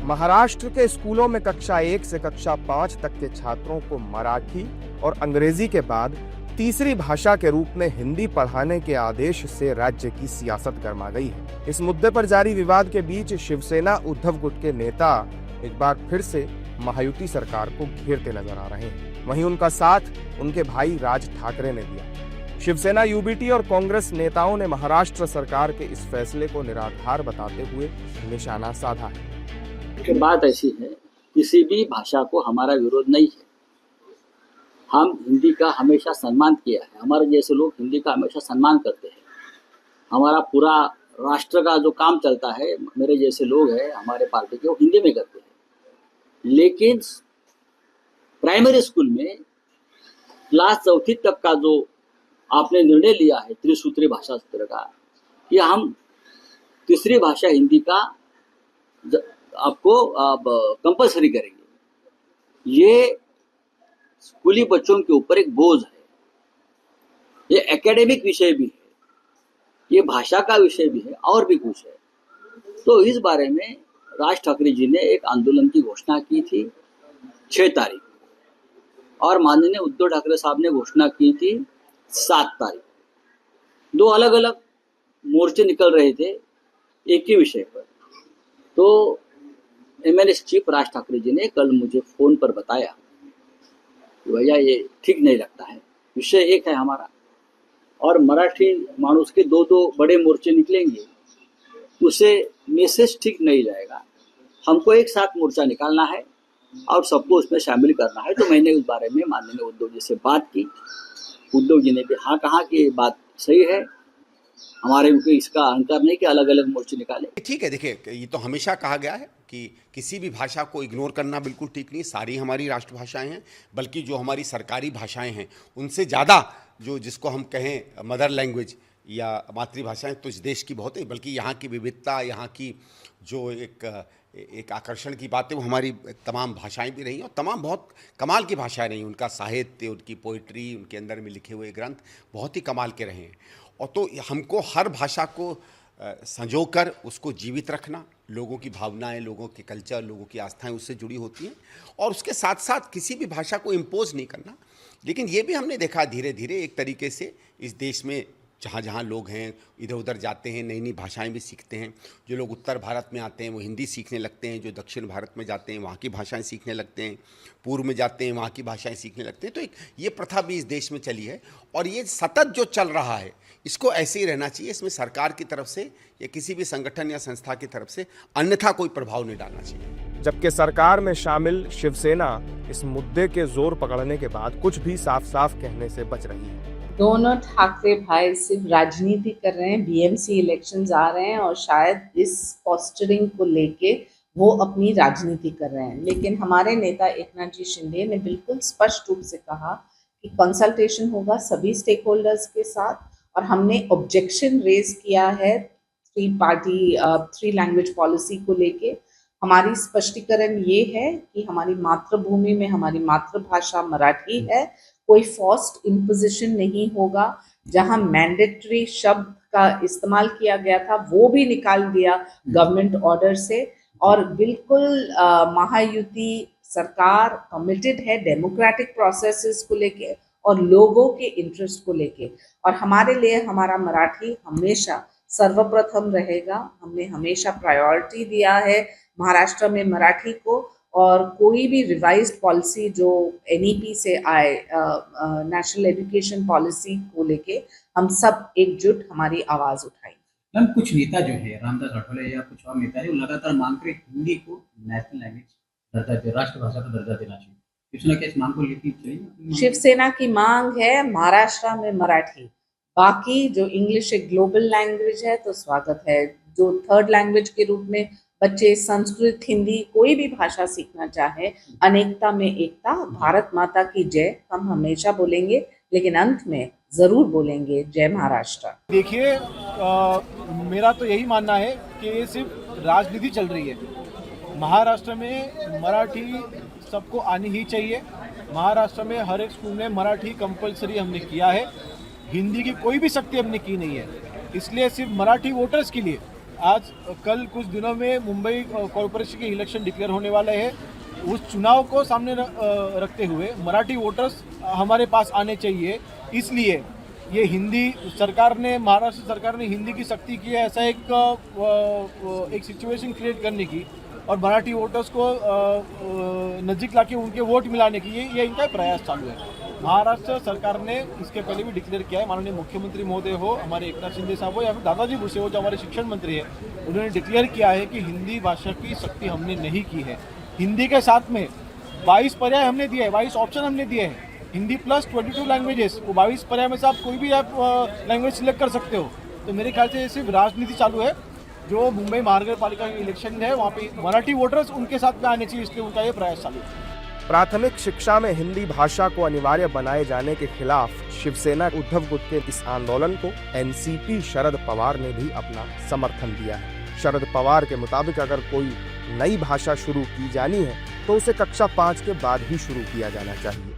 महाराष्ट्र के स्कूलों में कक्षा 1 से कक्षा 5 तक के छात्रों को मराठी और अंग्रेजी के बाद तीसरी भाषा के रूप में हिंदी पढ़ाने के आदेश से राज्य की सियासत गरमा गई है। इस मुद्दे पर जारी विवाद के बीच शिवसेना उद्धव गुट के नेता एक बार फिर से महायुति सरकार को घेरते नजर आ रहे हैं। वहीं उनका साथ उनके भाई राज ठाकरे ने दिया। शिवसेना, यूबीटी और कांग्रेस नेताओं ने महाराष्ट्र सरकार के इस फैसले को निराधार बताते हुए निशाना साधा है। बात ऐसी है, किसी भी भाषा को हमारा विरोध नहीं है। हम हिंदी का हमेशा सम्मान किया है। हमारे जैसे लोग हिंदी का हमेशा सम्मान करते हैं। हमारा पूरा राष्ट्र का जो काम चलता है, मेरे जैसे लोग हैं हमारे पार्टी के, वो हिंदी में करते हैं। लेकिन प्राइमरी स्कूल में क्लास 4 तक का जो आपने निर्णय लिया है त्रिसूत्री भाषा सूत्र का, कि हम तीसरी भाषा हिंदी का आपको कंपलसरी करेंगे, ये स्कूली बच्चों के ऊपर एक बोझ है। ये एकेडमिक विषय भी है, ये भाषा का विषय भी है और भी कुछ है। तो इस बारे में राज ठाकरे जी ने एक आंदोलन की घोषणा की थी 6 तारीख, और माननीय उद्धव ठाकरे साहब ने घोषणा की थी 7 तारीख। 2 अलग अलग मोर्चे निकल रहे थे एक ही विषय पर। तो एमएनएस चीफ राज ठाकरे जी ने कल मुझे फोन पर बताया कि भैया ये ठीक नहीं लगता है, विषय एक है हमारा और मराठी मानुस के 2 बड़े मोर्चे निकलेंगे, उसे मैसेज ठीक नहीं जाएगा। हमको एक साथ मोर्चा निकालना है और सबको उसमें शामिल करना है। तो मैंने उस बारे में माननीय उद्धव जी से बात की। उद्धव जी ने भी हाँ कहा कि ये बात सही है, हमारे उनको इसका अहंकार नहीं कि अलग अलग मोर्चे निकाले। ठीक है, देखिए ये तो हमेशा कहा गया है कि किसी भी भाषा को इग्नोर करना बिल्कुल ठीक नहीं। सारी हमारी राष्ट्रभाषाएं हैं, बल्कि जो हमारी सरकारी भाषाएं हैं उनसे ज़्यादा जो जिसको हम कहें मदर लैंग्वेज या मातृभाषाएं तो इस देश की बहुत है। बल्कि यहाँ की विविधता, यहाँ की जो एक आकर्षण की बात है वो हमारी तमाम भाषाएं भी रही और तमाम बहुत कमाल की भाषाएं रही। उनका साहित्य, उनकी पोइट्री, उनके अंदर में लिखे हुए ग्रंथ बहुत ही कमाल के रहे हैं। और तो हमको हर भाषा को संजोकर उसको जीवित रखना, लोगों की भावनाएं, लोगों के कल्चर, लोगों की आस्थाएं उससे जुड़ी होती हैं, और उसके साथ साथ किसी भी भाषा को इम्पोज नहीं करना। लेकिन ये भी हमने देखा धीरे धीरे एक तरीके से इस देश में जहाँ जहाँ लोग हैं इधर उधर जाते हैं, नई नई भाषाएं भी सीखते हैं। जो लोग उत्तर भारत में आते हैं वो हिंदी सीखने लगते हैं, जो दक्षिण भारत में जाते हैं वहाँ की भाषाएं सीखने लगते हैं, पूर्व में जाते हैं वहाँ की भाषाएं सीखने लगते हैं। तो एक ये प्रथा भी इस देश में चली है और ये सतत जो चल रहा है इसको ऐसे ही रहना चाहिए। इसमें सरकार की तरफ से या किसी भी संगठन या संस्था की तरफ से अन्यथा कोई प्रभाव नहीं डालना चाहिए। जबकि सरकार में शामिल शिवसेना इस मुद्दे के जोर पकड़ने के बाद कुछ भी साफ साफ कहने से बच रही है। दोनों ठाकरे भाई सिर्फ राजनीति कर रहे हैं। बीएमसी इलेक्शंस आ रहे हैं और शायद इस पोस्टरिंग को लेके वो अपनी राजनीति कर रहे हैं। लेकिन हमारे नेता एकनाथ जी शिंदे ने बिल्कुल स्पष्ट रूप से कहा कि कंसल्टेशन होगा सभी स्टेक होल्डर्स के साथ, और हमने ऑब्जेक्शन रेज किया है 3 लैंग्वेज पॉलिसी को लेके। हमारी स्पष्टीकरण ये है कि हमारी मातृभूमि में हमारी मातृभाषा मराठी है, कोई फोर्स्ड इम्पोजिशन नहीं होगा। जहां मैंडेटरी शब्द का इस्तेमाल किया गया था वो भी निकाल दिया गवर्नमेंट ऑर्डर से, और बिल्कुल महायुति सरकार कमिटेड है डेमोक्रेटिक प्रोसेसेस को लेके और लोगों के इंटरेस्ट को लेके। और हमारे लिए हमारा मराठी हमेशा सर्वप्रथम रहेगा। हमने हमेशा प्रायोरिटी दिया है महाराष्ट्र में मराठी को, और कोई भी रिवाइज्ड पॉलिसी जो एनईपी से आए, नेशनल एजुकेशन पॉलिसी को लेके हम सब एकजुट हमारी आवाज उठाई। मैम, कुछ नेता जो है रामदास आठवले या कुछ और नेता है वो लगातार मांग रहे हिंदी को नेशनल लैंग्वेज दर्जा, राष्ट्रभाषा का दर्जा देना चाहिए। शिवसेना क्या इस मांग को लेकर चाहिए? शिवसेना की मांग है महाराष्ट्र में मराठी, बाकी जो इंग्लिश एक ग्लोबल लैंग्वेज है तो स्वागत है। जो 3rd लैंग्वेज के रूप में बच्चे संस्कृत, हिंदी, कोई भी भाषा सीखना चाहे, अनेकता में एकता, भारत माता की जय हम हमेशा बोलेंगे, लेकिन अंत में जरूर बोलेंगे जय महाराष्ट्र। देखिए, मेरा तो यही मानना है कि ये सिर्फ राजनीति चल रही है। महाराष्ट्र में मराठी सबको आनी ही चाहिए। महाराष्ट्र में हर एक स्कूल में मराठी कंपलसरी हमने किया है। हिंदी की कोई भी सख्ती हमने की नहीं है। इसलिए सिर्फ मराठी वोटर्स के लिए आज कल कुछ दिनों में मुंबई कॉरपोरेशन के इलेक्शन डिक्लेयर होने वाले हैं। उस चुनाव को सामने रखते हुए मराठी वोटर्स हमारे पास आने चाहिए। इसलिए ये हिंदी सरकार ने, महाराष्ट्र सरकार ने हिंदी की सख्ती की है, ऐसा एक सिचुएशन क्रिएट करने की और मराठी वोटर्स को नज़दीक लाके उनके वोट मिलाने की ये इनका प्रयास चालू है। महाराष्ट्र सरकार ने इसके पहले भी डिक्लेयर किया है, माननीय मुख्यमंत्री महोदय हो, हमारे एकनाथ शिंदे साहब हो या फिर दादाजी भुसे हो जो हमारे शिक्षण मंत्री हैं, उन्होंने डिक्लेयर किया है कि हिंदी भाषा की सख्ती हमने नहीं की है। हिंदी के साथ में 22 पर्याय हमने दिए हैं, 22 ऑप्शन हमने दिए हैं। हिंदी प्लस 22 लैंग्वेजेस, वो 22 पर्याय में से आप कोई भी लैंग्वेज सिलेक्ट कर सकते हो। तो मेरे ख्याल से ये सिर्फ राजनीति चालू है। जो मुंबई महानगर पालिका के इलेक्शन है वहाँ पे मराठी वोटर्स उनके साथ में आने चाहिए, इसलिए उनका ये प्रयास चालू है। प्राथमिक शिक्षा में हिंदी भाषा को अनिवार्य बनाए जाने के खिलाफ शिवसेना उद्धव गुट के इस आंदोलन को एनसीपी शरद पवार ने भी अपना समर्थन दिया है। शरद पवार के मुताबिक अगर कोई नई भाषा शुरू की जानी है तो उसे कक्षा 5 के बाद ही शुरू किया जाना चाहिए।